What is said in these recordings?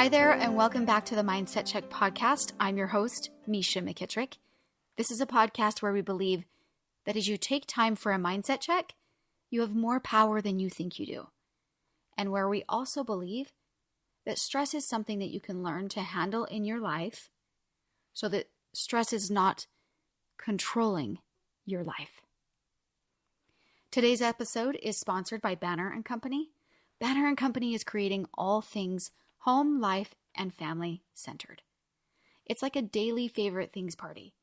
Hi there, and welcome back to the Mindset Check podcast. I'm your host, Misha McKittrick. This is a podcast where we believe that as you take time for a mindset check, you have more power than you think you do. And where we also believe that stress is something that you can learn to handle in your life so that stress is not controlling your life. Today's episode is sponsored by Banner & Company. Banner & Company is creating all things home, life, and family centered. It's like a daily favorite things party.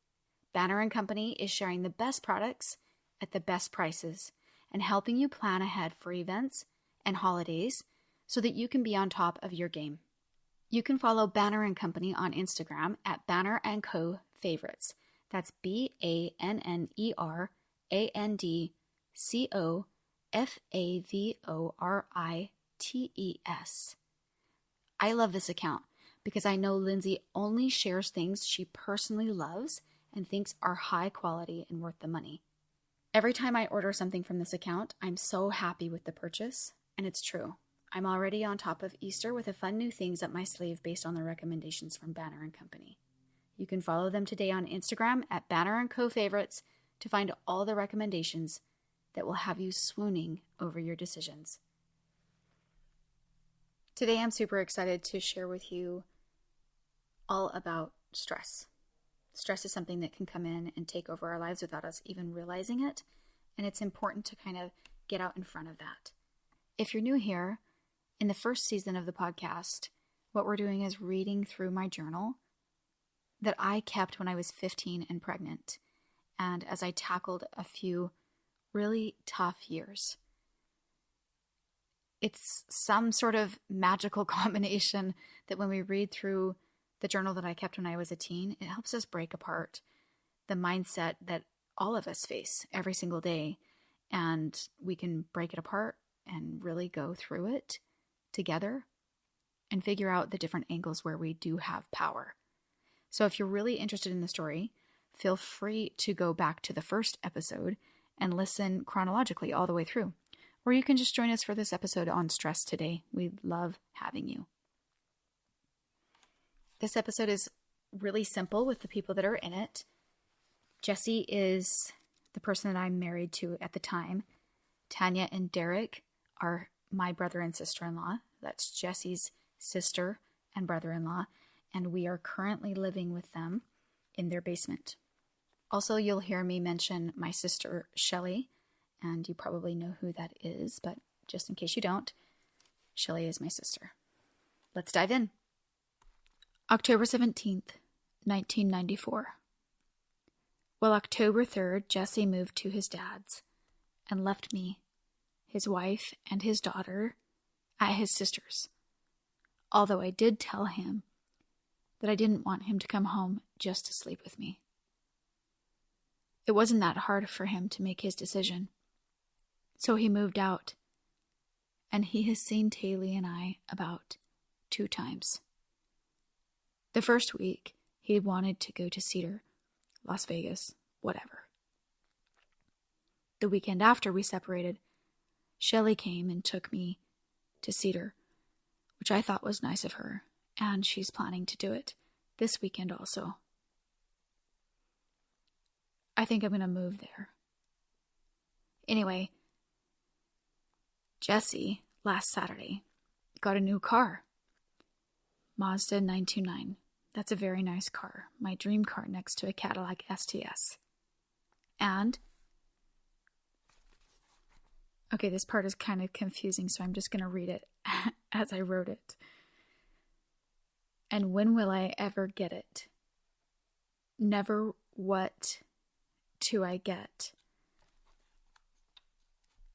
Banner & Company is sharing the best products at the best prices and helping you plan ahead for events and holidays so that you can be on top of your game. You can follow Banner & Company on Instagram at Banner & Co Favorites. That's BANNERANCOFAVORITES. I love this account because I know Lindsay only shares things she personally loves and thinks are high quality and worth the money. Every time I order something from this account, I'm so happy with the purchase, and it's true. I'm already on top of Easter with a fun new things up my sleeve based on the recommendations from Banner & Company. You can follow them today on Instagram at Banner & Co Favorites to find all the recommendations that will have you swooning over your decisions. Today, I'm super excited to share with you all about stress. Stress is something that can come in and take over our lives without us even realizing it, and it's important to kind of get out in front of that. If you're new here, in the first season of the podcast, what we're doing is reading through my journal that I kept when I was 15 and pregnant, and as I tackled a few really tough years. It's some sort of magical combination that when we read through the journal that I kept when I was a teen, it helps us break apart the mindset that all of us face every single day. And we can break it apart and really go through it together and figure out the different angles where we do have power. So if you're really interested in the story, feel free to go back to the first episode and listen chronologically all the way through. Or you can just join us for this episode on stress today. We love having you. This episode is really simple with the people that are in it. Jesse is the person that I'm married to at the time. Tanya and Derek are my brother and sister-in-law. That's Jesse's sister and brother-in-law. And we are currently living with them in their basement. Also, you'll hear me mention my sister, Shelly. And you probably know who that is, but just in case you don't, Shelly is my sister. Let's dive in. October 17th, 1994. Well, October 3rd, Jesse moved to his dad's and left me, his wife, and his daughter at his sister's. Although I did tell him that I didn't want him to come home just to sleep with me. It wasn't that hard for him to make his decision. So he moved out, and he has seen Taylor and I about 2 times. The first week, he wanted to go to Cedar, Las Vegas, whatever. The weekend after we separated, Shelly came and took me to Cedar, which I thought was nice of her, and she's planning to do it this weekend also. I think I'm going to move there. Anyway, Jesse, last Saturday, got a new car. Mazda 929. That's a very nice car. My dream car next to a Cadillac STS. And, okay, this part is kind of confusing, so I'm just going to read it as I wrote it. And when will I ever get it? Never what do I get?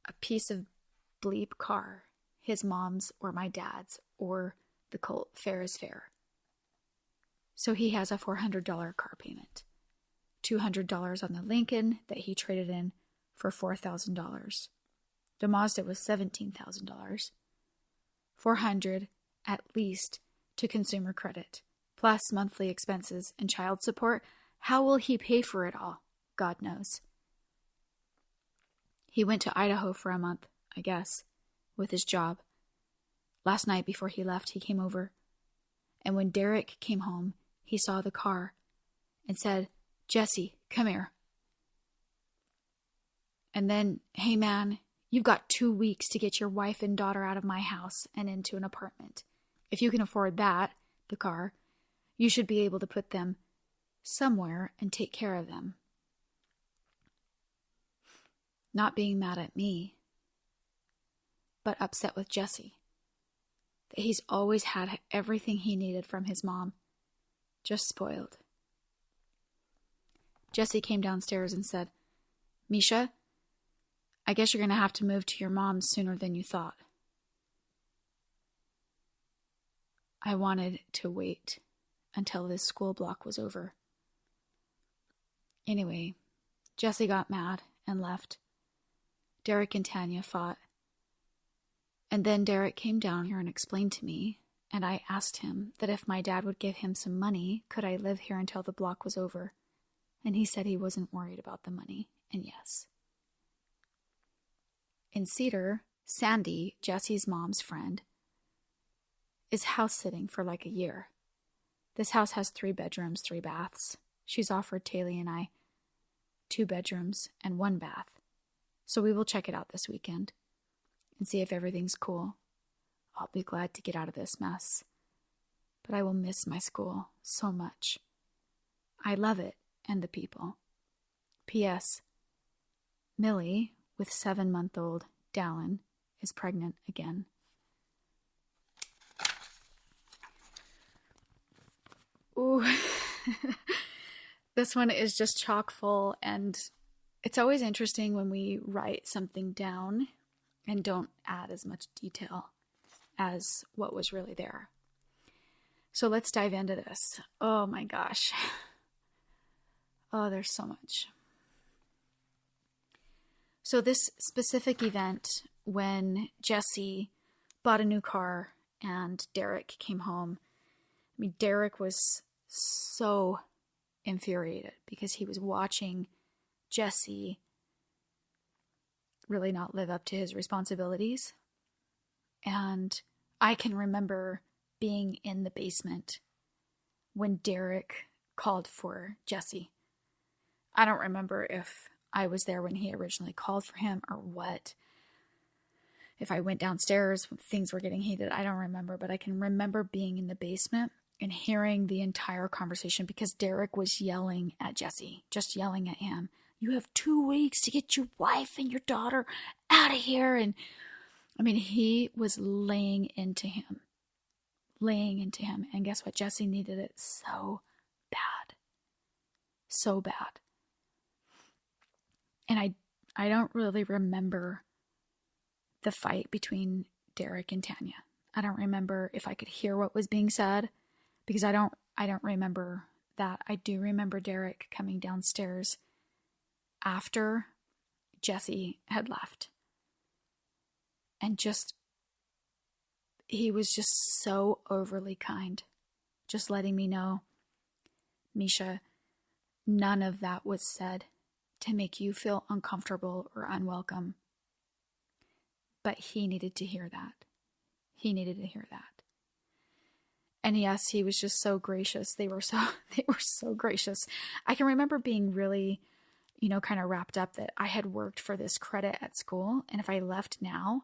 A piece of bleep car, his mom's or my dad's or the Colt, fair is fair. So he has a $400 car payment, $200 on the Lincoln that he traded in for $4,000. The Mazda was $17,000, $400 at least to consumer credit, plus monthly expenses and child support. How will he pay for it all? God knows. He went to Idaho for a month, I guess, with his job. Last night before he left, he came over And when Derek came home, he saw the car and said, "Jesse, come here." And then, "Hey man, you've got 2 weeks to get your wife and daughter out of my house and into an apartment. If you can afford that, the car, you should be able to put them somewhere and take care of them." Not being mad at me, but upset with Jesse. That he's always had everything he needed from his mom, just spoiled. Jesse came downstairs and said, "Misha, I guess you're going to have to move to your mom's sooner than you thought." I wanted to wait until this school block was over. Anyway, Jesse got mad and left. Derek and Tanya fought. And then Derek came down here and explained to me, and I asked him that if my dad would give him some money, could I live here until the block was over? And he said he wasn't worried about the money, and yes. In Cedar, Sandy, Jesse's mom's friend, is house sitting for like a year. This house has 3 bedrooms, 3 baths. She's offered Taylor and I 2 bedrooms and 1 bath. So we will check it out this weekend and see if everything's cool. I'll be glad to get out of this mess. But I will miss my school so much. I love it and the people. P.S. Millie, with 7-month-old Dallin, is pregnant again. Ooh. This one is just chock full, and it's always interesting when we write something down and don't add as much detail as what was really there. So let's dive into this. Oh my gosh. Oh, there's so much. So this specific event, when Jesse bought a new car and Derek came home, I mean, Derek was so infuriated because he was watching Jesse really not live up to his responsibilities. And I can remember being in the basement when Derek called for Jesse. I don't remember if I was there when he originally called for him or what. If I went downstairs when things were getting heated, I don't remember, but I can remember being in the basement and hearing the entire conversation because Derek was yelling at Jesse, just yelling at him. "You have 2 weeks to get your wife and your daughter out of here." And I mean, he was laying into him. And guess what? Jesse needed it so bad. So bad. And I don't really remember the fight between Derek and Tanya. I don't remember if I could hear what was being said because I don't remember that. I do remember Derek coming downstairs after Jesse had left. And he was just so overly kind. Just letting me know, "Misha, none of that was said to make you feel uncomfortable or unwelcome." But he needed to hear that. He needed to hear that. And yes, he was just so gracious. They were so gracious. I can remember being really, kind of wrapped up that I had worked for this credit at school. And if I left now,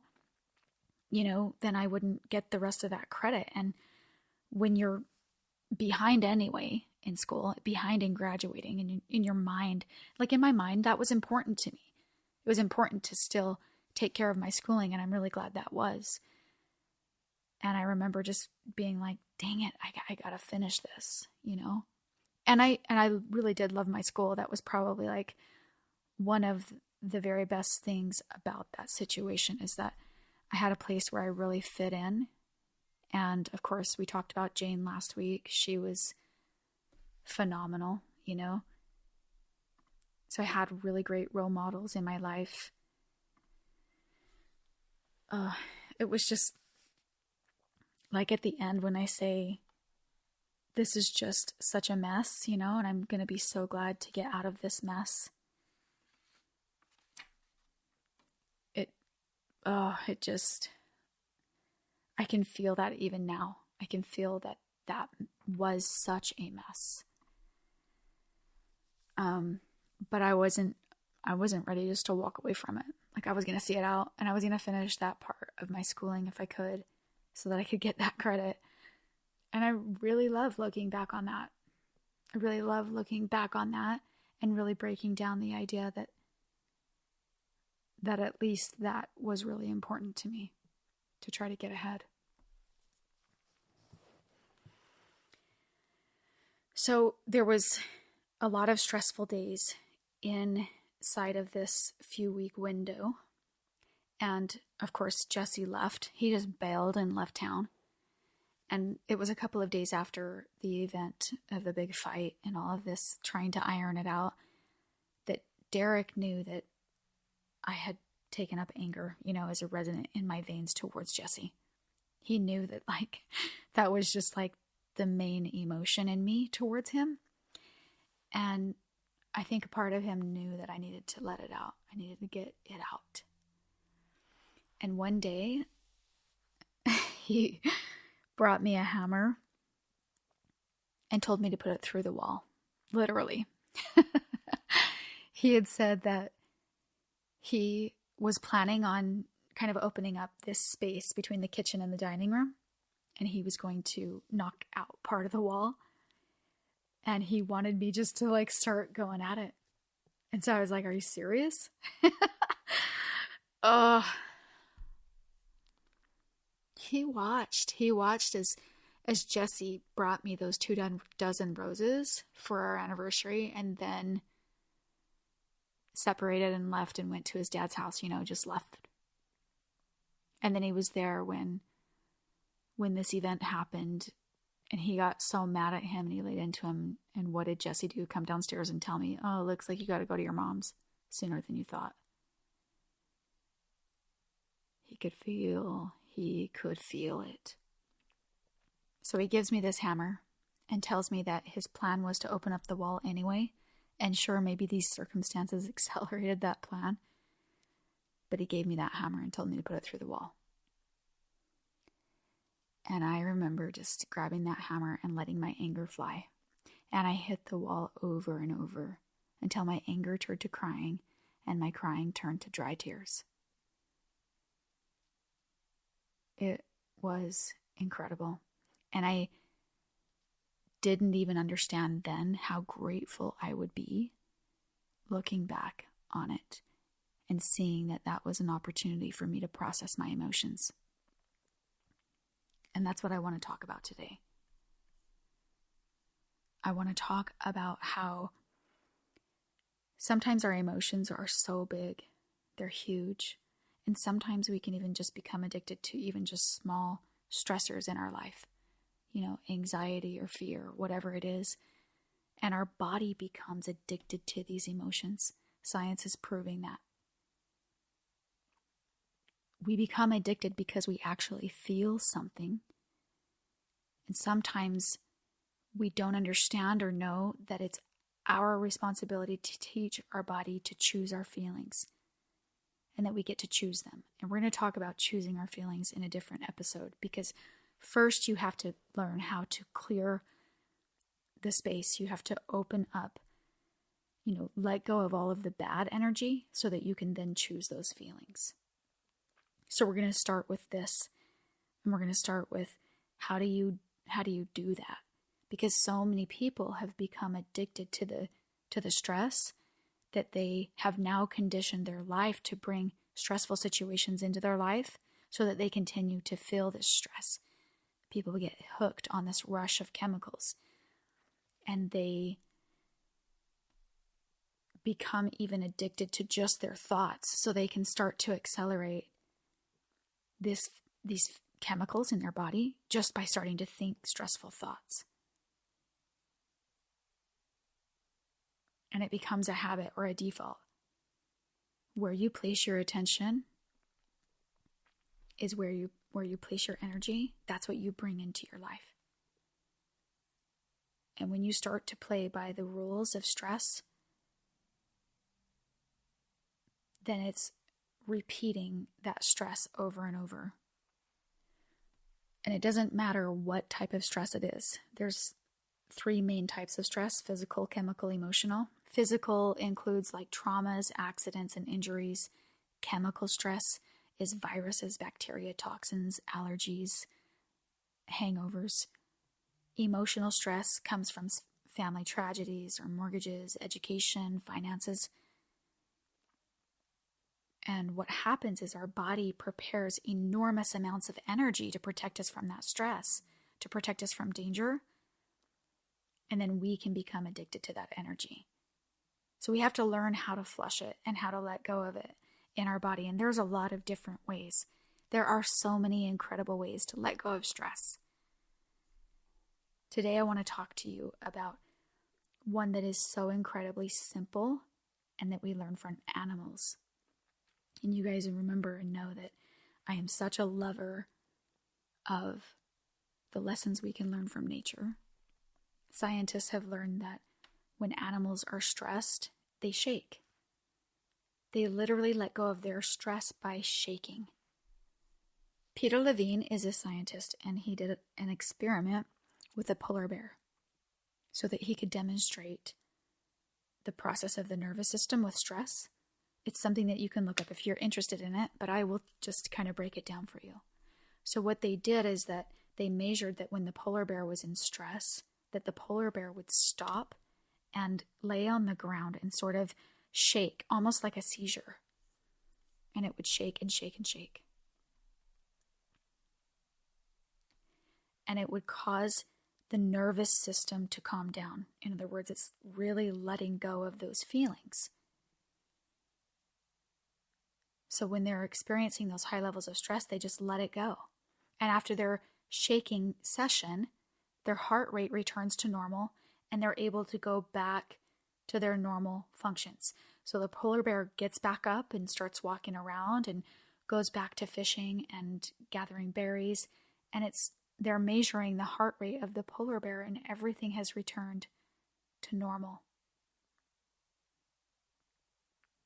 then I wouldn't get the rest of that credit. And when you're behind anyway in school, behind in graduating, and in your mind, like in my mind, that was important to me. It was important to still take care of my schooling, and I'm really glad that was. And I remember just being like, dang it, I gotta finish this, And I really did love my school. That was probably like one of the very best things about that situation is that I had a place where I really fit in. And of course, we talked about Jane last week. She was phenomenal, So I had really great role models in my life. It was just like at the end when I say, this is just such a mess, and I'm going to be so glad to get out of this mess. I can feel that even now. I can feel that that was such a mess. But I wasn't ready just to walk away from it. Like, I was going to see it out, and I was going to finish that part of my schooling if I could, so that I could get that credit. And I really love looking back on that. I really love looking back on that and really breaking down the idea that at least that was really important to me, to try to get ahead. So there was a lot of stressful days inside of this few-week window. And of course, Jesse left. He just bailed and left town. And it was a couple of days after the event of the big fight and all of this, trying to iron it out, that Derek knew that I had taken up anger, as a resident in my veins towards Jesse. He knew that, that was just the main emotion in me towards him. And I think a part of him knew that I needed to let it out. I needed to get it out. And one day, he brought me a hammer and told me to put it through the wall. Literally. He had said that he was planning on kind of opening up this space between the kitchen and the dining room, and he was going to knock out part of the wall. And he wanted me just to start going at it. And so I was like, are you serious? He watched as Jesse brought me those 24 roses for our anniversary, and then separated and left and went to his dad's house, just left. And then he was there when this event happened, and he got so mad at him, and he laid into him. And what did Jesse do? Come downstairs and tell me, oh, it looks like you got to go to your mom's sooner than you thought. He could feel it. So he gives me this hammer and tells me that his plan was to open up the wall anyway. And sure, maybe these circumstances accelerated that plan. But he gave me that hammer and told me to put it through the wall. And I remember just grabbing that hammer and letting my anger fly. And I hit the wall over and over until my anger turned to crying and my crying turned to dry tears. It was incredible. And I didn't even understand then how grateful I would be looking back on it and seeing that that was an opportunity for me to process my emotions. And that's what I want to talk about today. I want to talk about how sometimes our emotions are so big, they're huge, and sometimes we can even just become addicted to even just small stressors in our life. Anxiety or fear, whatever it is. And our body becomes addicted to these emotions. Science is proving that. We become addicted because we actually feel something. And sometimes we don't understand or know that it's our responsibility to teach our body to choose our feelings. And that we get to choose them. And we're going to talk about choosing our feelings in a different episode, because first you have to learn how to clear the space. You have to open up, let go of all of the bad energy so that you can then choose those feelings. So we're going to start with this, and we're going to start with how do you do that? Because so many people have become addicted to the stress that they have now conditioned their life to bring stressful situations into their life so that they continue to feel this stress. People get hooked on this rush of chemicals, and they become even addicted to just their thoughts, so they can start to accelerate these chemicals in their body just by starting to think stressful thoughts. And it becomes a habit or a default. Where you place your attention is where you place your energy. That's what you bring into your life. And when you start to play by the rules of stress, then it's repeating that stress over and over. And it doesn't matter what type of stress it is. There's 3 main types of stress: physical, chemical, emotional. Physical includes like traumas, accidents, and injuries. Chemical stress is viruses, bacteria, toxins, allergies, hangovers. Emotional stress comes from family tragedies or mortgages, education, finances. And what happens is our body prepares enormous amounts of energy to protect us from that stress, to protect us from danger. And then we can become addicted to that energy. So we have to learn how to flush it and how to let go of it in our body. And there's a lot of different ways. There are so many incredible ways to let go of stress. Today, I want to talk to you about one that is so incredibly simple and that we learn from animals. And you guys remember and know that I am such a lover of the lessons we can learn from nature. Scientists have learned that when animals are stressed, they shake. They literally let go of their stress by shaking. Peter Levine is a scientist, and he did an experiment with a polar bear so that he could demonstrate the process of the nervous system with stress. It's something that you can look up if you're interested in it, but I will just kind of break it down for you. So what they did is that they measured that when the polar bear was in stress, that the polar bear would stop and lay on the ground and sort of shake, almost like a seizure. And it would shake and shake and shake. And it would cause the nervous system to calm down. In other words, it's really letting go of those feelings. So when they're experiencing those high levels of stress, they just let it go. And after their shaking session, their heart rate returns to normal and they're able to go back to their normal functions. So the polar bear gets back up and starts walking around and goes back to fishing and gathering berries. And they're measuring the heart rate of the polar bear and everything has returned to normal.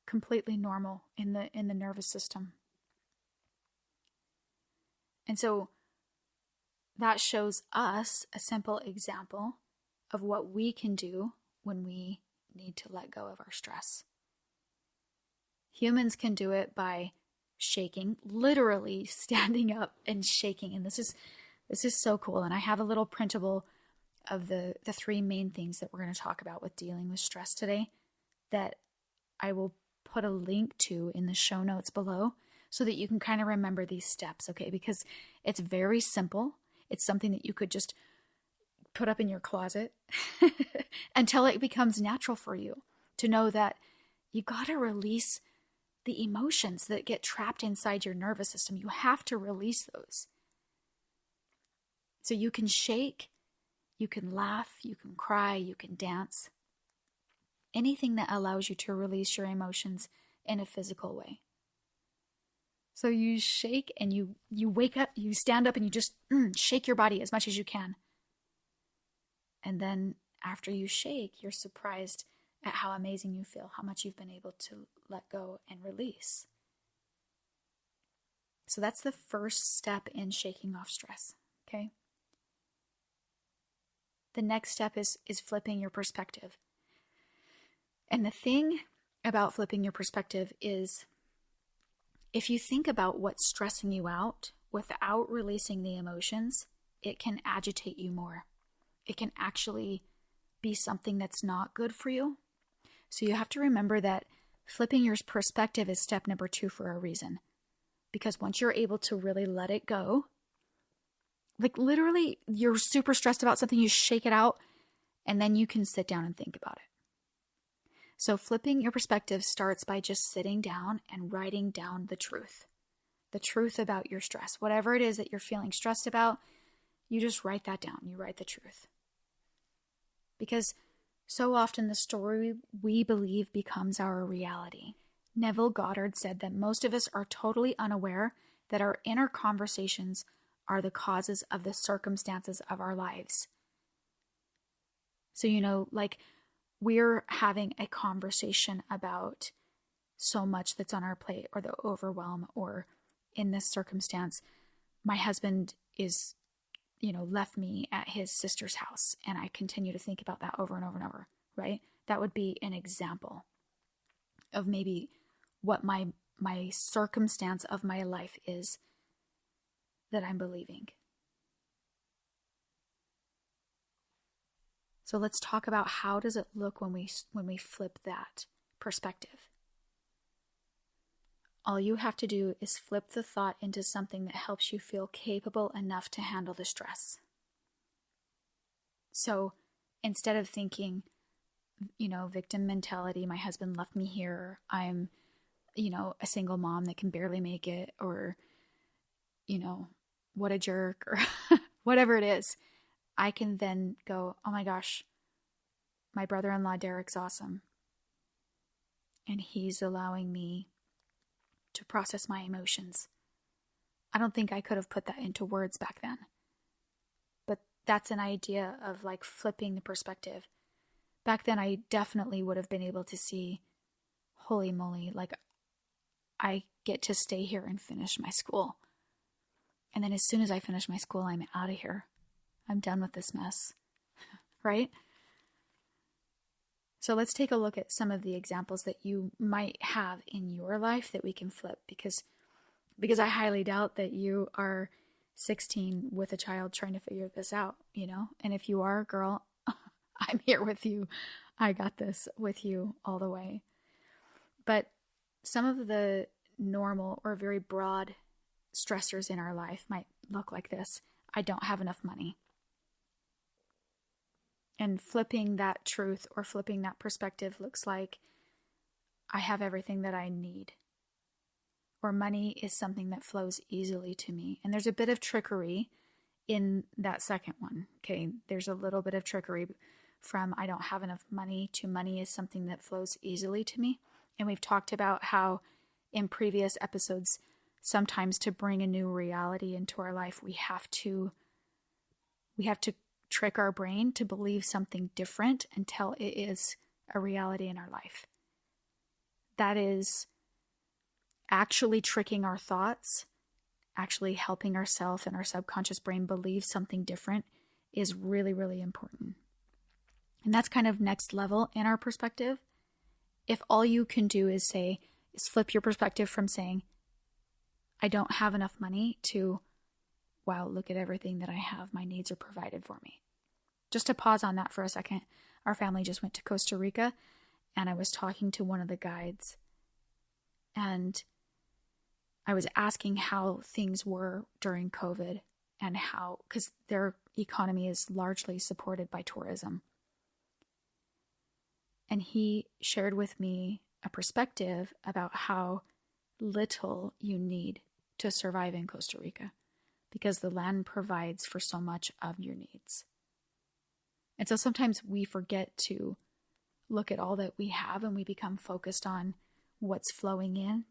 Completely normal in the nervous system. And so that shows us a simple example of what we can do when we need to let go of our stress. Humans can do it by shaking, literally standing up and shaking. And this is so cool. And I have a little printable of the 3 main things that we're going to talk about with dealing with stress today that I will put a link to in the show notes below so that you can kind of remember these steps, okay? Because it's very simple. It's something that you could just put up in your closet until it becomes natural for you to know that you got to release the emotions that get trapped inside your nervous system. You have to release those. So you can shake, you can laugh, you can cry, you can dance. Anything that allows you to release your emotions in a physical way. So you shake and you wake up, you stand up and you just shake your body as much as you can. And then after you shake, you're surprised at how amazing you feel, how much you've been able to let go and release. So that's the first step in shaking off stress, okay? The next step is flipping your perspective. And the thing about flipping your perspective is if you think about what's stressing you out without releasing the emotions, it can agitate you more. It can actually be something that's not good for you. So you have to remember that flipping your perspective is step number 2 for a reason. Because once you're able to really let it go, like literally you're super stressed about something, you shake it out, and then you can sit down and think about it. So flipping your perspective starts by just sitting down and writing down the truth about your stress. Whatever it is that you're feeling stressed about, you just write that down. You write the truth. Because so often the story we believe becomes our reality. Neville Goddard said that most of us are totally unaware that our inner conversations are the causes of the circumstances of our lives. So, like we're having a conversation about so much that's on our plate or the overwhelm, or in this circumstance, my husband is left me at his sister's house, and I continue to think about that over and over and over, right? That would be an example of maybe what my circumstance of my life is that I'm believing. So let's talk about how does it look when we flip that perspective. All you have to do is flip the thought into something that helps you feel capable enough to handle the stress. So instead of thinking, victim mentality, my husband left me here, I'm, a single mom that can barely make it, or, what a jerk, or whatever it is, I can then go, oh my gosh, my brother-in-law Derek's awesome. And he's allowing me to process my emotions. I don't think I could have put that into words back then. But that's an idea of like flipping the perspective. Back then, I definitely would have been able to see, holy moly, like I get to stay here and finish my school. And then as soon as I finish my school, I'm out of here. I'm done with this mess, right? So let's take a look at some of the examples that you might have in your life that we can flip, because I highly doubt that you are 16 with a child trying to figure this out, And if you are, girl, I'm here with you. I got this with you all the way. But some of the normal or very broad stressors in our life might look like this. I don't have enough money. And flipping that truth or flipping that perspective looks like I have everything that I need. Or money is something that flows easily to me. And there's a bit of trickery in that second one. Okay, there's a little bit of trickery from I don't have enough money to money is something that flows easily to me. And we've talked about how in previous episodes, sometimes to bring a new reality into our life, we have to trick our brain to believe something different until it is a reality in our life. That is actually tricking our thoughts, actually helping ourselves and our subconscious brain believe something different is really, really important. And that's kind of next level in our perspective. If all you can do is flip your perspective from saying, I don't have enough money to, wow, look at everything that I have. My needs are provided for me. Just to pause on that for a second, our family just went to Costa Rica, and I was talking to one of the guides, and I was asking how things were during COVID and how, because their economy is largely supported by tourism. And he shared with me a perspective about how little you need to survive in Costa Rica, because the land provides for so much of your needs. And so sometimes we forget to look at all that we have, and we become focused on what's flowing in.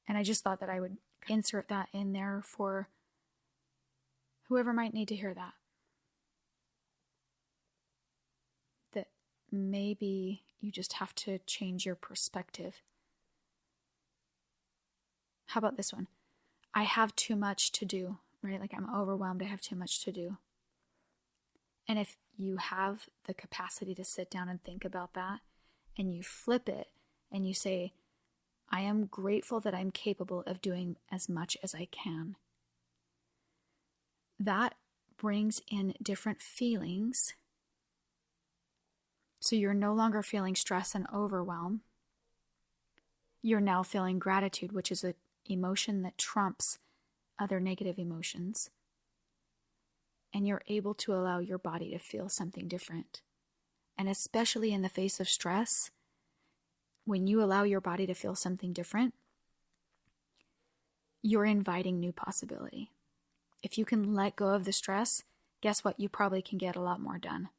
And I just thought that I would insert that in there for whoever might need to hear that. That maybe you just have to change your perspective. How about this one? I have too much to do, right? Like I'm overwhelmed, I have too much to do. And if you have the capacity to sit down and think about that, and you flip it and you say, I am grateful that I'm capable of doing as much as I can. That brings in different feelings. So you're no longer feeling stress and overwhelm. You're now feeling gratitude, which is an emotion that trumps other negative emotions. And you're able to allow your body to feel something different. And especially in the face of stress, when you allow your body to feel something different, you're inviting new possibility. If you can let go of the stress, guess what? You probably can get a lot more done.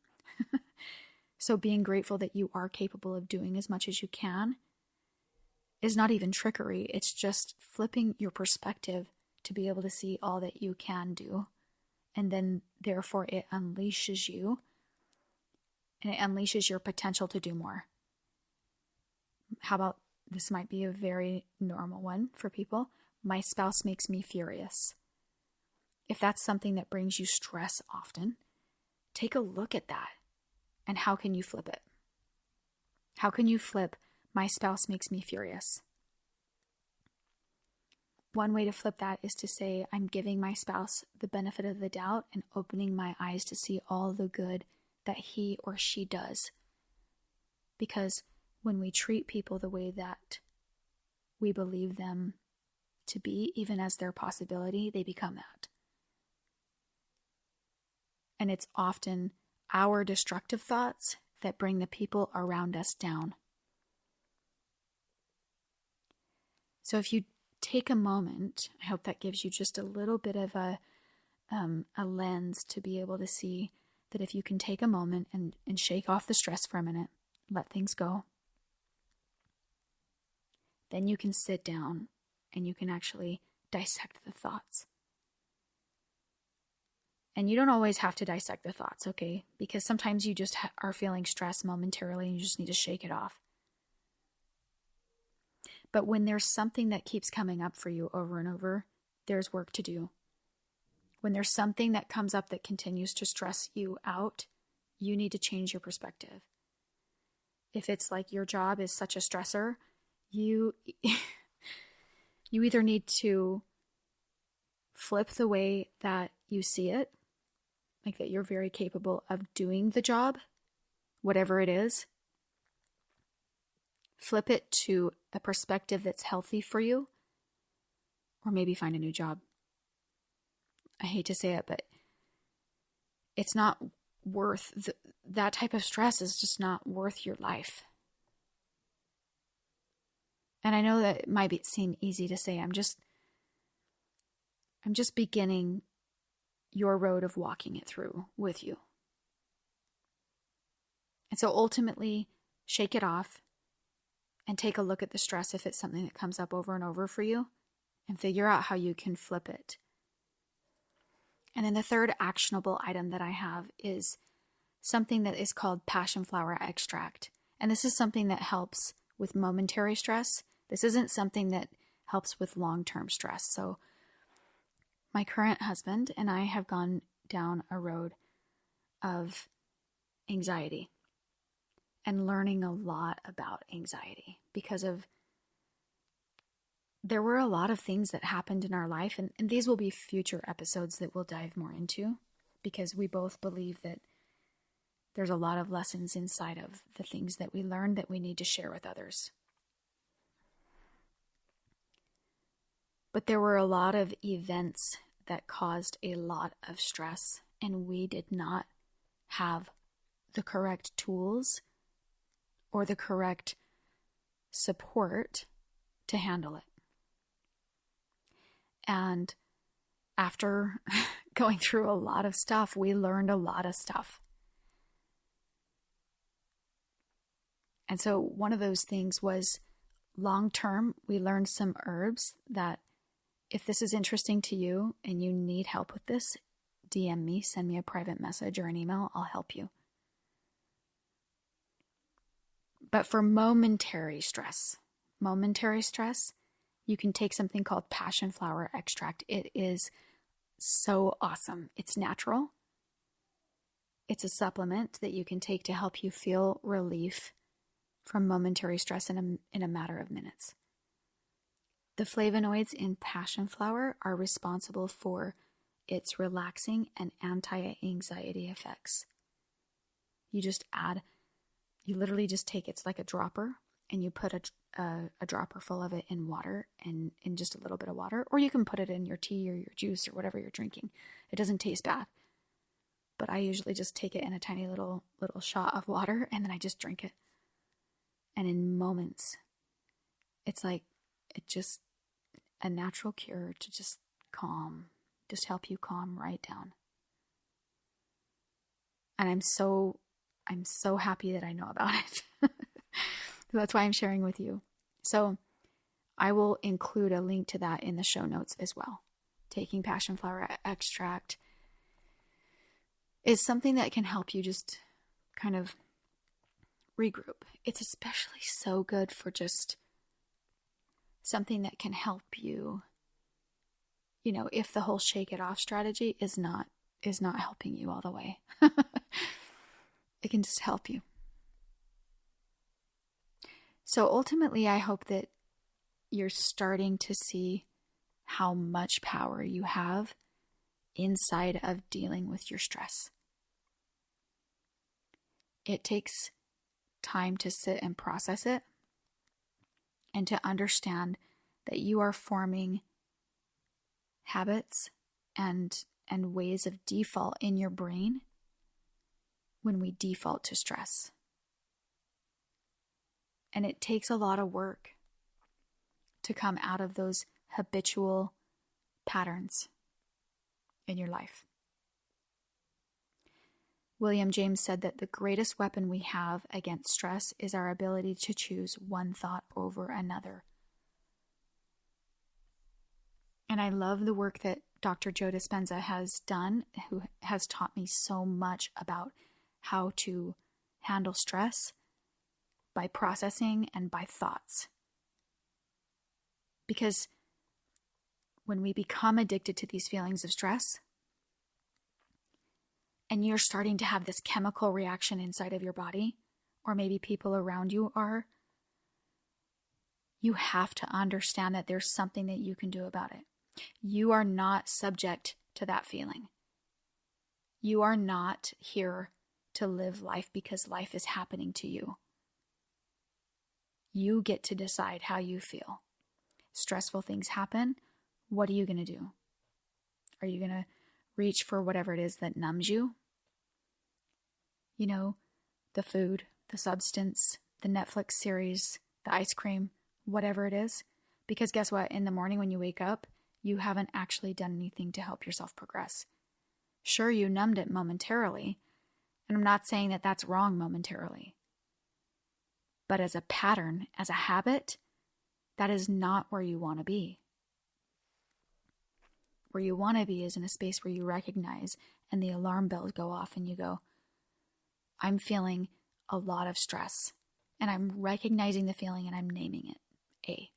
So being grateful that you are capable of doing as much as you can is not even trickery. It's just flipping your perspective to be able to see all that you can do. And then therefore it unleashes you, and it unleashes your potential to do more. How about, this might be a very normal one for people. My spouse makes me furious. if that's something that brings you stress often, take a look at that. And how can you flip it? How can you flip, my spouse makes me furious? One way to flip that is to say, I'm giving my spouse the benefit of the doubt and opening my eyes to see all the good that he or she does. Because when we treat people the way that we believe them to be, even as their possibility, they become that. And it's often our destructive thoughts that bring the people around us down. So if you take a moment, I hope that gives you just a little bit of a lens to be able to see that if you can take a moment and shake off the stress for a minute, let things go, then you can sit down and you can actually dissect the thoughts. And you don't always have to dissect the thoughts, okay? Because sometimes you just are feeling stress momentarily and you just need to shake it off. But when there's something that keeps coming up for you over and over, there's work to do. When there's something that comes up that continues to stress you out, you need to change your perspective. If it's like your job is such a stressor, you either need to flip the way that you see it, like that you're very capable of doing the job, whatever it is. Flip it to a perspective that's healthy for you, or maybe find a new job. I hate to say it, but it's not worth, that type of stress is just not worth your life. And I know that it might seem easy to say, I'm just beginning your road of walking it through with you. And so ultimately, shake it off and take a look at the stress if it's something that comes up over and over for you, and figure out how you can flip it. And then the third actionable item that I have is something that is called passion flower extract. And this is something that helps with momentary stress. This isn't something that helps with long-term stress. So my current husband and I have gone down a road of anxiety and learning a lot about anxiety because of there were a lot of things that happened in our life, and these will be future episodes that we'll dive more into, because we both believe that there's a lot of lessons inside of the things that we learned that we need to share with others. But there were a lot of events that caused a lot of stress, and we did not have the correct tools or the correct support to handle it. And after going through a lot of stuff, we learned a lot of stuff. And so one of those things was long-term, we learned some herbs that if this is interesting to you and you need help with this, DM me, send me a private message or an email, I'll help you. But for momentary stress, you can take something called passion flower extract. It is so awesome. It's natural. It's a supplement that you can take to help you feel relief from momentary stress in a matter of minutes. The flavonoids in passion flower are responsible for its relaxing and anti-anxiety effects. You literally just take, it's like a dropper, and you put a dropper full of it in water, and in just a little bit of water, or you can put it in your tea or your juice or whatever you're drinking. It doesn't taste bad, but I usually just take it in a tiny little shot of water, and then I just drink it. And in moments, it's like just a natural cure to just help you calm right down. And I'm so happy that I know about it. That's why I'm sharing with you. So I will include a link to that in the show notes as well. Taking passion flower extract is something that can help you just kind of regroup. It's especially so good for just something that can help you if the whole shake it off strategy is not helping you all the way. It can just help you. So ultimately, I hope that you're starting to see how much power you have inside of dealing with your stress. It takes time to sit and process it and to understand that you are forming habits and ways of default in your brain when we default to stress. And it takes a lot of work to come out of those habitual patterns in your life. William James said that the greatest weapon we have against stress is our ability to choose one thought over another. And I love the work that Dr. Joe Dispenza has done, who has taught me so much about how to handle stress by processing and by thoughts. Because when we become addicted to these feelings of stress, and you're starting to have this chemical reaction inside of your body, or maybe people around you are, you have to understand that there's something that you can do about it. You are not subject to that feeling. You are not here to live life because life is happening to you. You get to decide how you feel. Stressful things happen. What are you going to do? Are you going to reach for whatever it is that numbs you? The food, the substance, the Netflix series, the ice cream, whatever it is. Because guess what? In the morning when you wake up, you haven't actually done anything to help yourself progress. Sure, you numbed it momentarily, and I'm not saying that that's wrong momentarily. But as a pattern, as a habit, that is not where you want to be. Where you want to be is in a space where you recognize and the alarm bells go off and you go, I'm feeling a lot of stress, and I'm recognizing the feeling and I'm naming it A.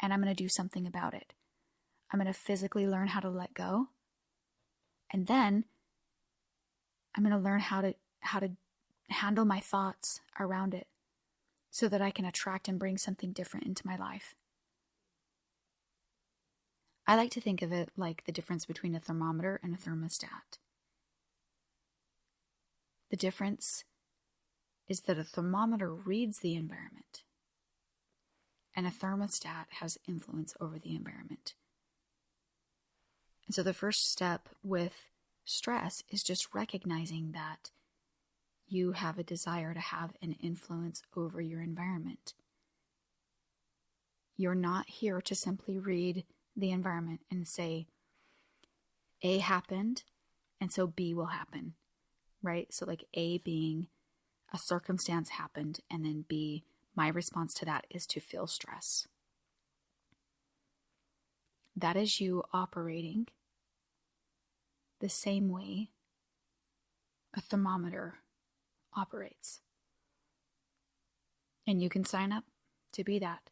And I'm going to do something about it. I'm going to physically learn how to let go. And then I'm going to learn how to handle my thoughts around it so that I can attract and bring something different into my life. I like to think of it like the difference between a thermometer and a thermostat. The difference is that a thermometer reads the environment, and a thermostat has influence over the environment. And so the first step with stress is just recognizing that you have a desire to have an influence over your environment. You're not here to simply read the environment and say, A happened, and so B will happen, right? So like A being a circumstance happened, and then B, my response to that is to feel stress. That is you operating the same way a thermometer operates. And you can sign up to be that.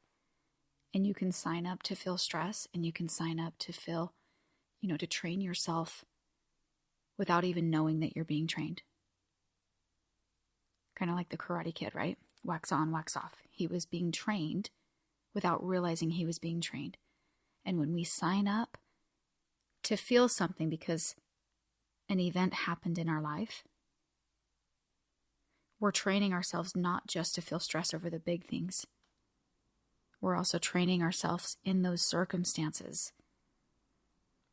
And you can sign up to feel stress, and you can sign up to feel, to train yourself without even knowing that you're being trained. Kind of like the Karate Kid, right? Wax on, wax off. He was being trained without realizing he was being trained. And when we sign up to feel something because an event happened in our life, we're training ourselves not just to feel stress over the big things. We're also training ourselves in those circumstances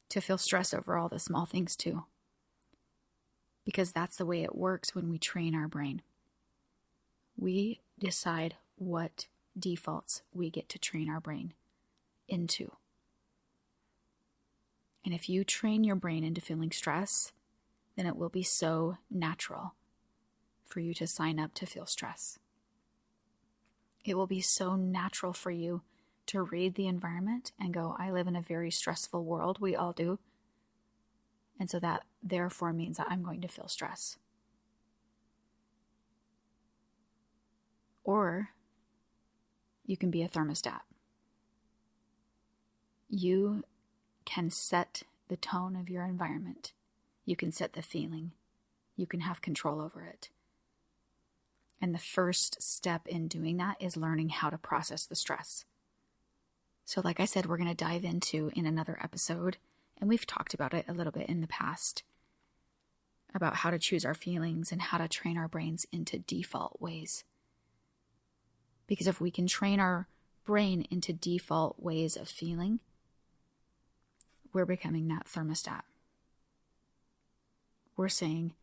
to feel stress over all the small things too. Because that's the way it works when we train our brain. We decide what defaults we get to train our brain into. And if you train your brain into feeling stress, then it will be so natural for you to sign up to feel stress. It will be so natural for you to read the environment and go, I live in a very stressful world. We all do. And so that therefore means that I'm going to feel stress. Or you can be a thermostat. You can set the tone of your environment. You can set the feeling. You can have control over it. And the first step in doing that is learning how to process the stress. So like I said, we're going to dive into in another episode, and we've talked about it a little bit in the past, about how to choose our feelings and how to train our brains into default ways. Because if we can train our brain into default ways of feeling, we're becoming that thermostat. We're saying,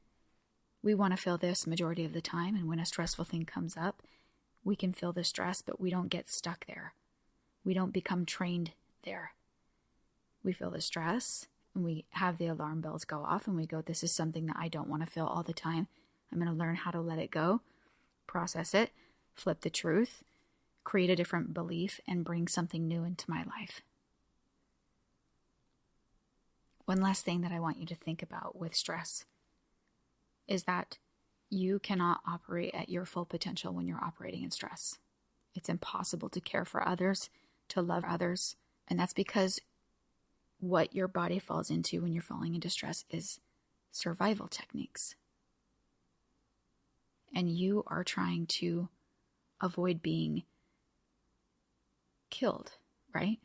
we want to feel this majority of the time, and when a stressful thing comes up, we can feel the stress, but we don't get stuck there. We don't become trained there. We feel the stress, and we have the alarm bells go off, and we go, this is something that I don't want to feel all the time. I'm going to learn how to let it go, process it, flip the truth, create a different belief, and bring something new into my life. One last thing that I want you to think about with stress is that you cannot operate at your full potential when you're operating in stress. It's impossible to care for others, to love others, and that's because what your body falls into when you're falling into stress is survival techniques. And you are trying to avoid being killed, right?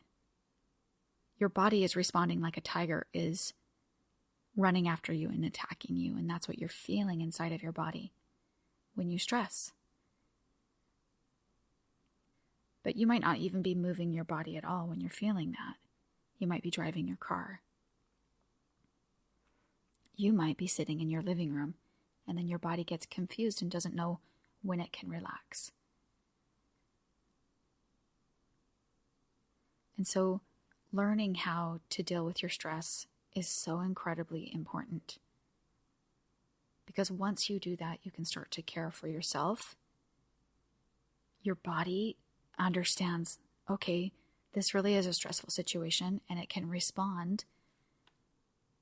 Your body is responding like a tiger is running after you and attacking you, and that's what you're feeling inside of your body when you stress. But you might not even be moving your body at all when you're feeling that. You might be driving your car. You might be sitting in your living room, and then your body gets confused and doesn't know when it can relax. And so learning how to deal with your stress is so incredibly important. Because once you do that, you can start to care for yourself. Your body understands, okay, this really is a stressful situation, and it can respond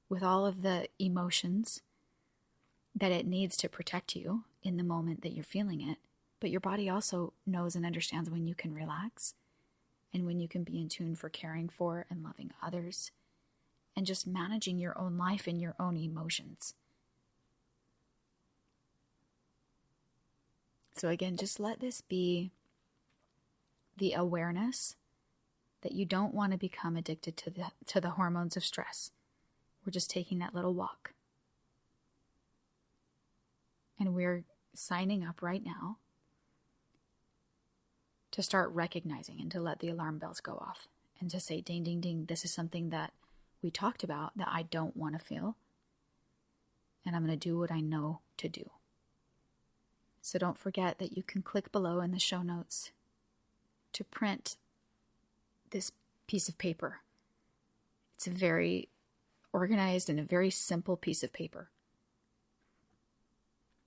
with all of the emotions that it needs to protect you in the moment that you're feeling it. But your body also knows and understands when you can relax and when you can be in tune for caring for and loving others and just managing your own life and your own emotions. So again, just let this be the awareness that you don't want to become addicted to the hormones of stress. We're just taking that little walk. And we're signing up right now to start recognizing and to let the alarm bells go off and to say, ding, ding, ding, this is something that we talked about that I don't want to feel. And I'm going to do what I know to do. So don't forget that you can click below in the show notes to print this piece of paper. It's a very organized and a very simple piece of paper.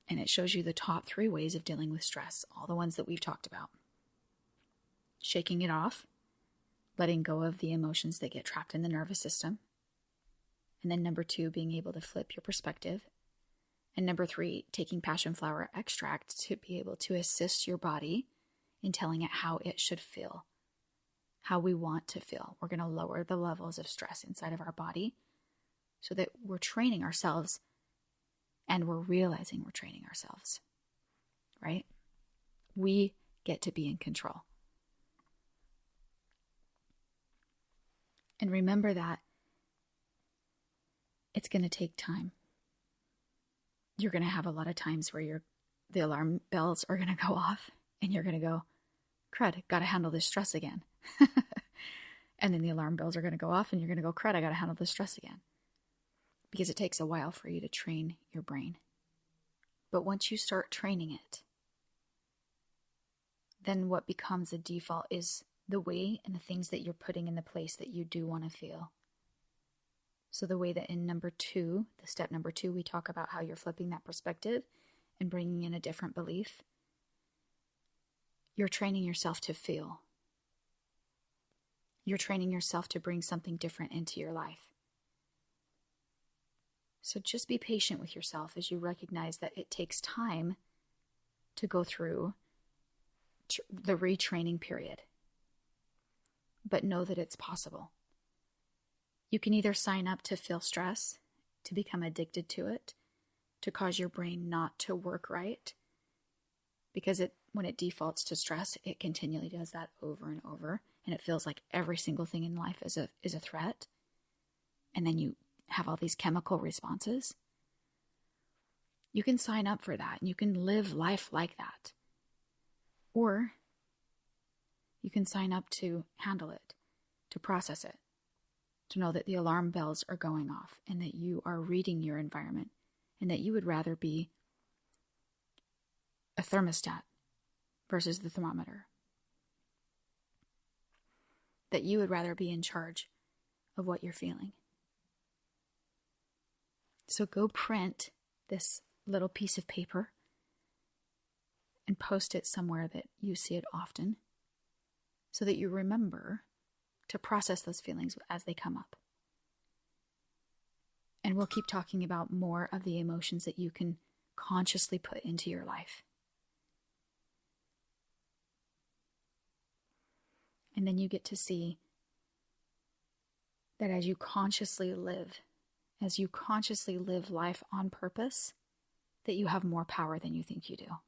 And it shows you the top 3 ways of dealing with stress, all the ones that we've talked about. Shaking it off, letting go of the emotions that get trapped in the nervous system. And then number 2, being able to flip your perspective. And number 3, taking passion flower extract to be able to assist your body in telling it how it should feel, how we want to feel. We're going to lower the levels of stress inside of our body so that we're training ourselves and we're realizing we're training ourselves, right? We get to be in control. And remember that it's going to take time. You're going to have a lot of times where the alarm bells are going to go off and you're going to go, crud, got to handle this stress again. And then the alarm bells are going to go off and you're going to go, crud, I got to handle this stress again. Because it takes a while for you to train your brain. But once you start training it, then what becomes a default is the way and the things that you're putting in the place that you do want to feel. So the way that in number 2, the step number 2, we talk about how you're flipping that perspective and bringing in a different belief. You're training yourself to feel. You're training yourself to bring something different into your life. So just be patient with yourself as you recognize that it takes time to go through the retraining period. But know that it's possible. You can either sign up to feel stress, to become addicted to it, to cause your brain not to work right, because when it defaults to stress, it continually does that over and over, and it feels like every single thing in life is a threat. And then you have all these chemical responses. You can sign up for that, and you can live life like that. Or you can sign up to handle it, to process it, to know that the alarm bells are going off and that you are reading your environment and that you would rather be a thermostat versus the thermometer. That you would rather be in charge of what you're feeling. So go print this little piece of paper and post it somewhere that you see it often so that you remember to process those feelings as they come up. And we'll keep talking about more of the emotions that you can consciously put into your life. And then you get to see that as you consciously live life on purpose, that you have more power than you think you do.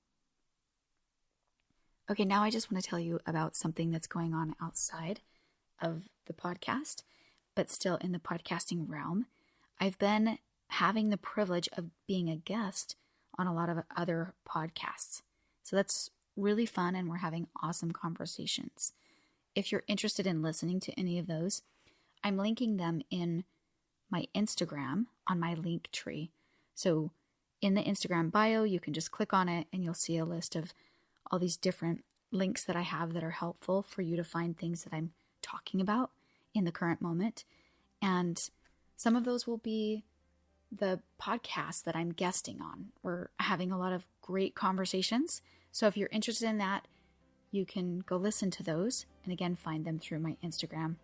Okay, now I just want to tell you about something that's going on outside of the podcast, but still in the podcasting realm. I've been having the privilege of being a guest on a lot of other podcasts. So that's really fun, and we're having awesome conversations. If you're interested in listening to any of those, I'm linking them in my Instagram on my link tree. So in the Instagram bio, you can just click on it and you'll see a list of all these different links that I have that are helpful for you to find things that I'm talking about in the current moment. And some of those will be the podcasts that I'm guesting on. We're having a lot of great conversations. So if you're interested in that, you can go listen to those and again, find them through my Instagram,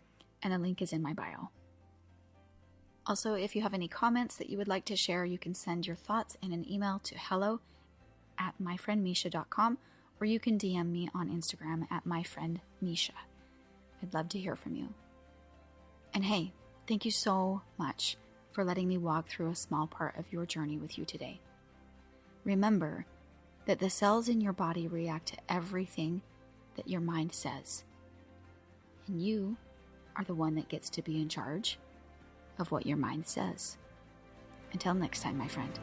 and the link is in my bio. Also, if you have any comments that you would like to share, you can send your thoughts in an email to hello@myfriendmisha.com, or you can DM me on Instagram @myfriendmisha. I'd love to hear from you. And hey, thank you so much for letting me walk through a small part of your journey with you today. Remember that the cells in your body react to everything that your mind says. And you are the one that gets to be in charge of what your mind says. Until next time, my friend.